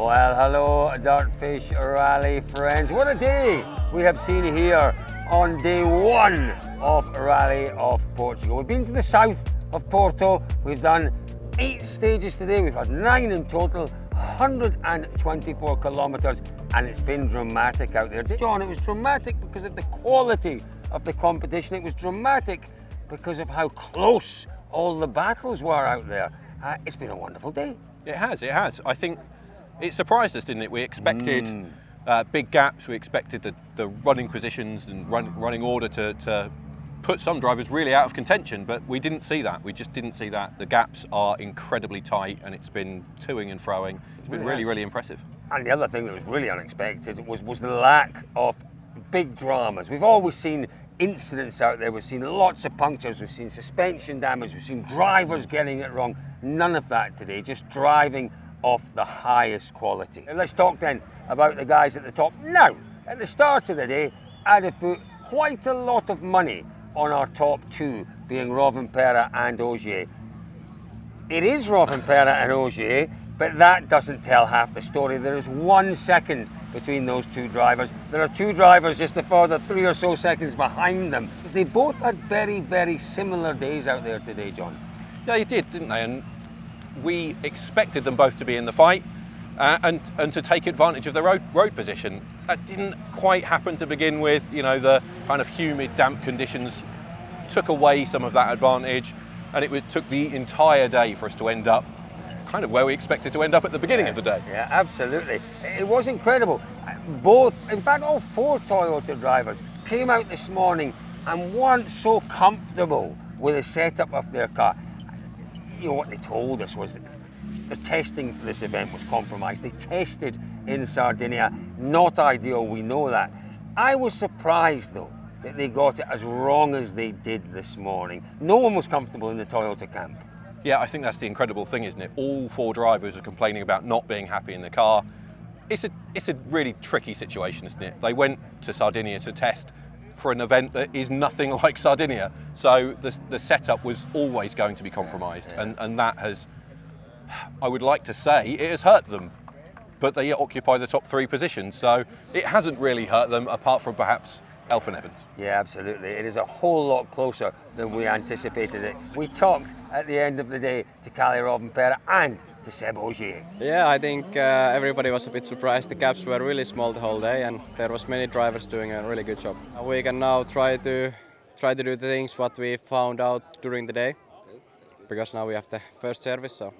Well, hello, Dirtfish Rally friends. What a day we have seen here on day one of Rally of Portugal. We've been to the south of Porto. We've done 8 stages today. We've had 9 in total, 124 kilometres, and it's been dramatic out there. John, it was dramatic because of the quality of the competition. It was dramatic because of how close all the battles were out there. It's been a wonderful day. It has. I think it surprised us, didn't it? We expected big gaps. We expected the running positions and running order to put some drivers really out of contention, but we didn't see that. We just didn't see that. The gaps are incredibly tight, and it's been toing and froing. It's been really impressive. And the other thing that was really unexpected was the lack of big dramas. We've always seen incidents out there. We've seen lots of punctures. We've seen suspension damage. We've seen drivers getting it wrong. None of that today. Just driving of the highest quality. And let's talk then about the guys at the top. Now, at the start of the day, I'd have put quite a lot of money on our top 2, being Rovanperä and Ogier. It is Rovanperä and Ogier, but that doesn't tell half the story. There is 1 second between those 2 drivers. There are 2 drivers just a further 3 or so seconds behind them, because they both had very similar days out there today, John. Yeah, they did, didn't they? And we expected them both to be in the fight and to take advantage of the road position. That didn't quite happen to begin with. You know, the kind of humid, damp conditions took away some of that advantage, and it took the entire day for us to end up kind of where we expected to end up at the beginning of the day. Yeah, absolutely. It was incredible. Both, in fact, all 4 Toyota drivers came out this morning and weren't so comfortable with the setup of their car. You know, what they told us was that the testing for this event was compromised. They tested in Sardinia, not ideal, we know that. I was surprised though that they got it as wrong as they did this morning. No one was comfortable in the Toyota camp. Yeah, I think that's the incredible thing, isn't it? All 4 drivers are complaining about not being happy in the car. It's a really tricky situation, isn't it? They went to Sardinia to test for an event that is nothing like Sardinia. So the setup was always going to be compromised. And that has, I would like to say, it has hurt them. But they occupy the top 3 positions. So it hasn't really hurt them, apart from perhaps Elfyn Evans. Yeah, absolutely. It is a whole lot closer than we anticipated it. We talked at the end of the day to Kalle Rovanperä and to Seb Ogier. Yeah, I think everybody was a bit surprised. The gaps were really small the whole day, and there was many drivers doing a really good job. We can now try to do the things what we found out during the day, because now we have the first service, so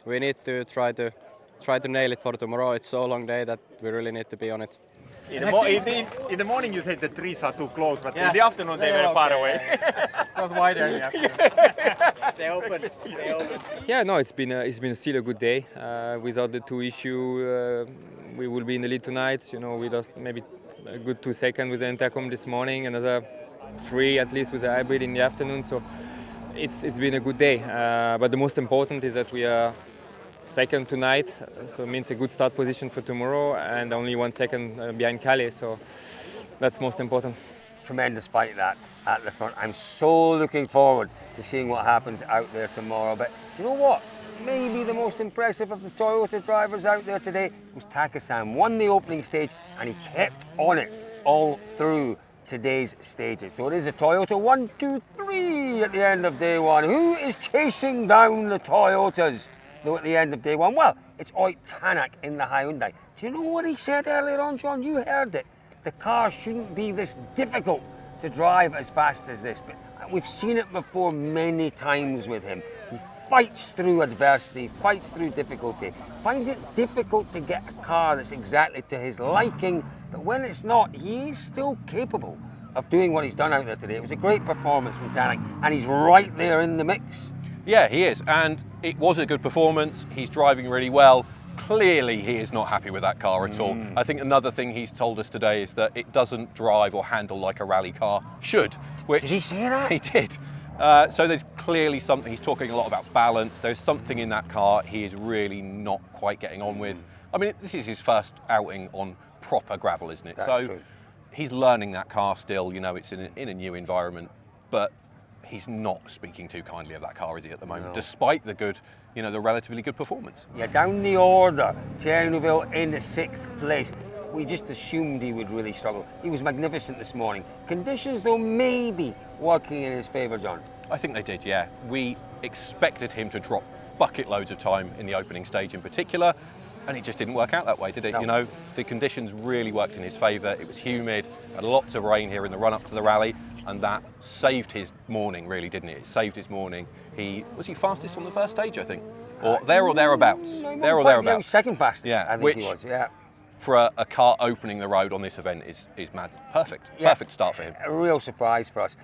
we need to try to nail it for tomorrow. It's so long day that we really need to be on it. In the morning you said the trees are too close, but in the afternoon they were far away. It was wider in the afternoon. They opened. Yeah, no, it's been still a good day. Without the 2 issue, we will be in the lead tonight. You know, we lost maybe a good 2 seconds with the intercom this morning, another 3 at least with the hybrid in the afternoon. So it's been a good day. But the most important is that we are second tonight, so it means a good start position for tomorrow, and only 1 second behind Kalle, so that's most important. Tremendous fight that at the front. I'm so looking forward to seeing what happens out there tomorrow. But do you know what? Maybe the most impressive of the Toyota drivers out there today was Taka-san. Won the opening stage and he kept on it all through today's stages. So it is a Toyota 1, 2, 3 at the end of day one. Who is chasing down the Toyotas though at the end of day one? Well, it's Ott Tänak in the Hyundai. Do you know what he said earlier on, John? You heard it. The car shouldn't be this difficult to drive as fast as this, but we've seen it before many times with him. He fights through adversity, fights through difficulty, finds it difficult to get a car that's exactly to his liking, but when it's not, he is still capable of doing what he's done out there today. It was a great performance from Tänak, and he's right there in the mix. Yeah, he is, and it was a good performance. He's driving really well. Clearly, he is not happy with that car at all. I think another thing he's told us today is that it doesn't drive or handle like a rally car should. Did he say that? He did. So there's clearly something, he's talking a lot about balance. There's something in that car he is really not quite getting on with. I mean, this is his first outing on proper gravel, isn't it? That's true. He's learning that car still, you know, it's in a new environment, but he's not speaking too kindly of that car, is he, at the moment? No. Despite the good the relatively good performance. Yeah, down the order, Thierry Neuville in 6th place. We just assumed he would really struggle. He was magnificent this morning. Conditions, though, maybe working in his favour, John. I think they did, yeah. We expected him to drop bucket loads of time in the opening stage in particular, and it just didn't work out that way, did it? No. The conditions really worked in his favour. It was humid, had lots of rain here in the run-up to the rally, and that saved his morning, really, didn't it? It saved his morning. Was he fastest on the first stage, I think? Or thereabouts. No, there or thereabouts. He was second fastest, Yeah, I think which, he was, yeah. For a car opening the road on this event is mad. Perfect. Yeah. Perfect start for him. A real surprise for us.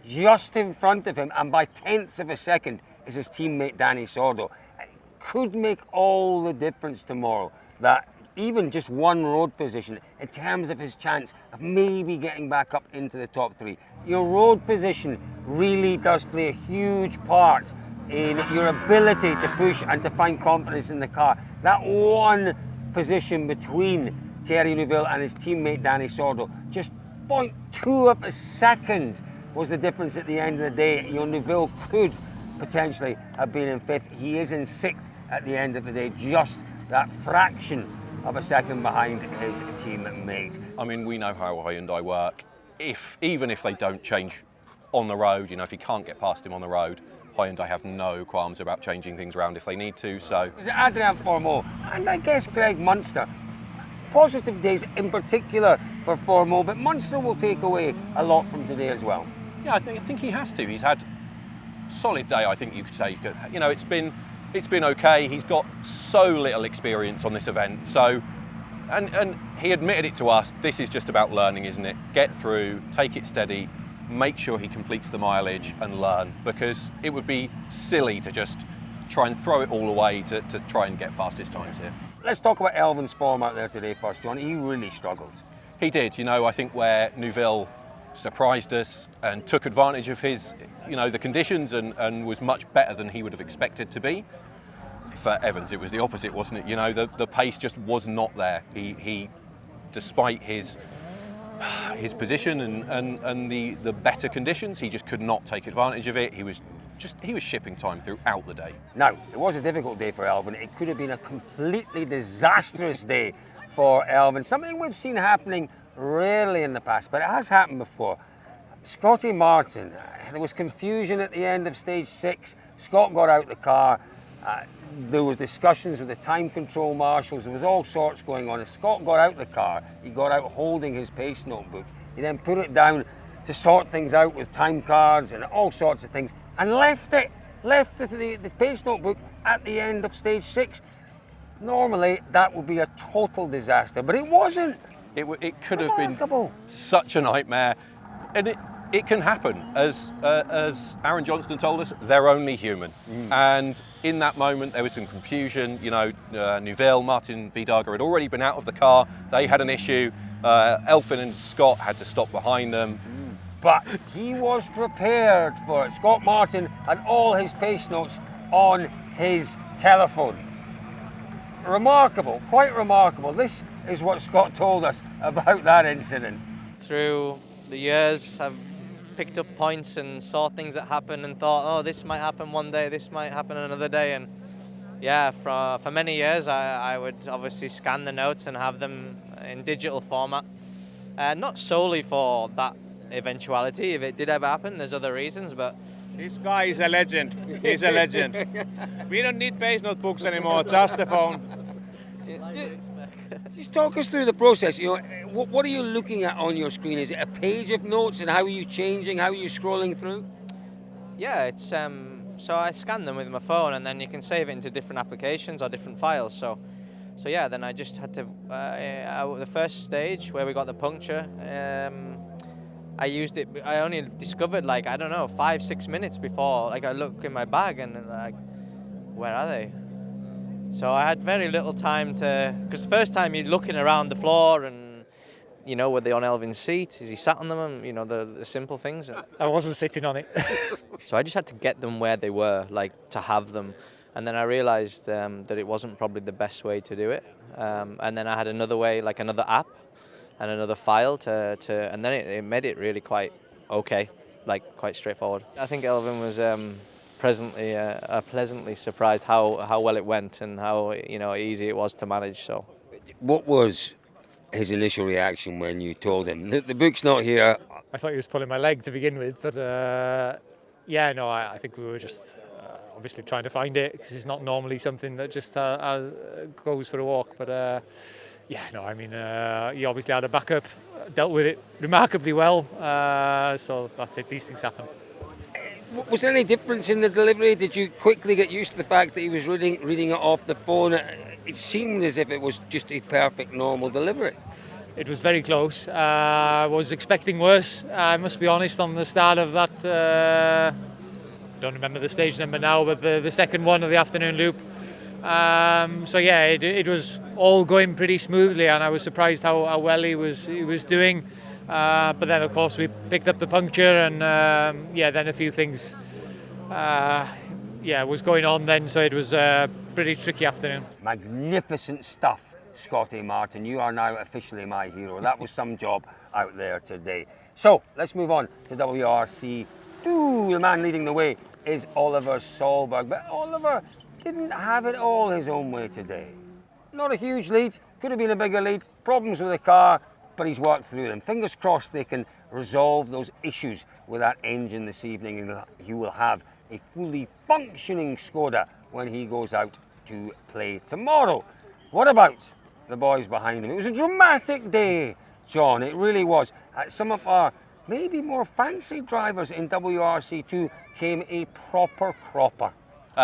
Just in front of him, and by tenths of a second, is his teammate Danny Sordo. It could make all the difference tomorrow, that even just one road position in terms of his chance of maybe getting back up into the top 3. Your road position really does play a huge part in your ability to push and to find confidence in the car. That one position between Thierry Neuville and his teammate Danny Sordo, just 0.2 of a second was the difference at the end of the day. Neuville could potentially have been in 5th. He is in 6th at the end of the day, just that fraction of a second behind his teammate. I mean, we know how Hyundai work. Even if they don't change on the road, if you can't get past him on the road, Hyundai have no qualms about changing things around if they need to. So Is it Adrian Formeau and I guess Greg Munster? Positive days in particular for Formeau, but Munster will take away a lot from today as well. yeah, I think he has to. He's had a solid day, I think you could say. It's been okay. He's got so little experience on this event. So, and he admitted it to us. This is just about learning, isn't it? Get through, take it steady, make sure he completes the mileage and learn, because it would be silly to just try and throw it all away to try and get fastest times here. Let's talk about Elvin's form out there today first, John. He really struggled. He did, I think where Neuville surprised us and took advantage of his, the conditions and was much better than he would have expected to be. For Evans, it was the opposite, wasn't it? The pace just was not there. He despite his position and the better conditions, he just could not take advantage of it. He was shipping time throughout the day. Now, it was a difficult day for Elvin. It could have been a completely disastrous day for Elvin. Something we've seen happening rarely in the past, but it has happened before. Scotty Martin, there was confusion at the end of stage 6. Scott got out the car. There was discussions with the time control marshals. There was all sorts going on. As Scott got out the car, he got out holding his pace notebook. He then put it down to sort things out with time cards and all sorts of things, and left the pace notebook at the end of stage 6. Normally, that would be a total disaster, but it wasn't. It could have been Remarkable. such a nightmare, and it can happen. As Aaron Johnston told us, they're only human. And in that moment, there was some confusion. Neuville, Martin Vidaga had already been out of the car. They had an issue. Elfyn and Scott had to stop behind them. But he was prepared for it. Scott Martin had all his pace notes on his telephone. Remarkable, quite remarkable. This is what Scott told us about that incident. Through the years, I've picked up points and saw things that happen and thought, oh, this might happen one day, this might happen another day. And yeah, for many years, I would obviously scan the notes and have them in digital format. Not solely for that eventuality. If it did ever happen, there's other reasons, but this guy is a legend. He's a legend. We don't need pace notebooks anymore, just the phone. Just talk us through the process. What are you looking at on your screen? Is it a page of notes, and how are you changing? How are you scrolling through? yeah, it's so I scan them with my phone, and then you can save it into different applications or different files. So yeah, then I just had to the first stage where we got the puncture. I used it. I only discovered, like, I don't know, 5-6 minutes before. Like, I look in my bag and like, where are they? So I had very little time to, because the first time you're looking around the floor and, you know, were they on Elvin's seat? Is he sat on them? And, you know, the simple things. I wasn't sitting on it. So I just had to get them where they were, like, to have them. And then I realized that it wasn't probably the best way to do it. And then I had another way, like another app and another file and then it made it really quite okay, like quite straightforward. I think Elvin was pleasantly surprised how well it went and how easy it was to manage. So, What was his initial reaction when you told him the book's not here? I thought he was pulling my leg to begin with, but I think we were just obviously trying to find it, because it's not normally something that just goes for a walk. But he obviously had a backup, dealt with it remarkably well. So that's it. These things happen. Was there any difference in the delivery? Did you quickly get used to the fact that he was reading it off the phone? It seemed as if it was just a perfect normal delivery. It was very close. I was expecting worse, I must be honest, on the start of that. I don't remember the stage number now, but the second one of the afternoon loop. It was all going pretty smoothly, and I was surprised how well he was doing. But then, of course, we picked up the puncture, and then a few things was going on then, so it was a pretty tricky afternoon. Magnificent stuff, Scotty Martin. You are now officially my hero. That was some job out there today. So let's move on to WRC 2. The man leading the way is Oliver Solberg, but Oliver didn't have it all his own way today. Not a huge lead, could have been a bigger lead, problems with the car, but he's worked through them. Fingers crossed they can resolve those issues with that engine this evening, and he will have a fully functioning Skoda when he goes out to play tomorrow. What about the boys behind him? It was a dramatic day, John, it really was. Some of our maybe more fancy drivers in WRC2 came a proper cropper.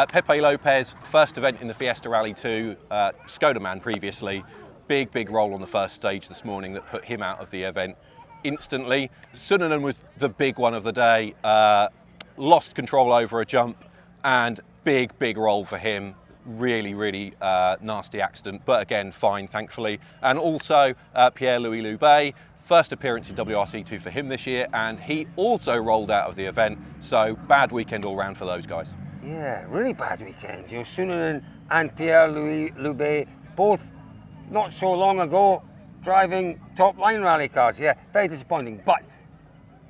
Pepe Lopez, first event in the Fiesta Rally 2, Skoda man previously. Big role on the first stage this morning that put him out of the event instantly. Suninen was the big one of the day, lost control over a jump, and big role for him. Really nasty accident, but again, fine, thankfully. And also Pierre-Louis Loubet, first appearance in WRC2 for him this year, and he also rolled out of the event, so bad weekend all round for those guys. Yeah, really bad weekend. Suninen and Pierre-Louis Loubet, both not so long ago driving top line rally cars. Yeah, very disappointing, but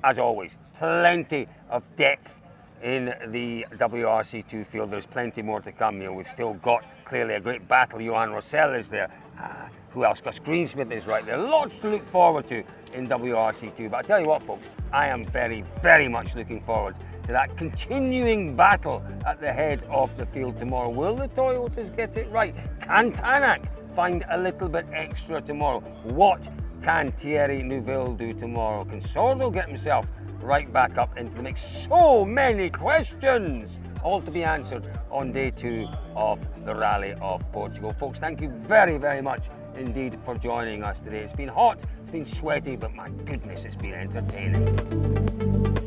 as always, plenty of depth in the WRC2 field. There's plenty more to come. We've still got clearly a great battle. Johan Rossell is there. Who else? Gus Greensmith is right there. Lots to look forward to in WRC2. But I tell you what, folks, I am very much looking forward to that continuing battle at the head of the field tomorrow. Will the Toyotas get it right? Can Tanak find a little bit extra tomorrow? What can Thierry Neuville do tomorrow? Can Sordo get himself right back up into the mix? So many questions, all to be answered on day 2 of the Rally of Portugal. Folks, thank you very much indeed for joining us today. It's been hot, it's been sweaty, but my goodness, it's been entertaining.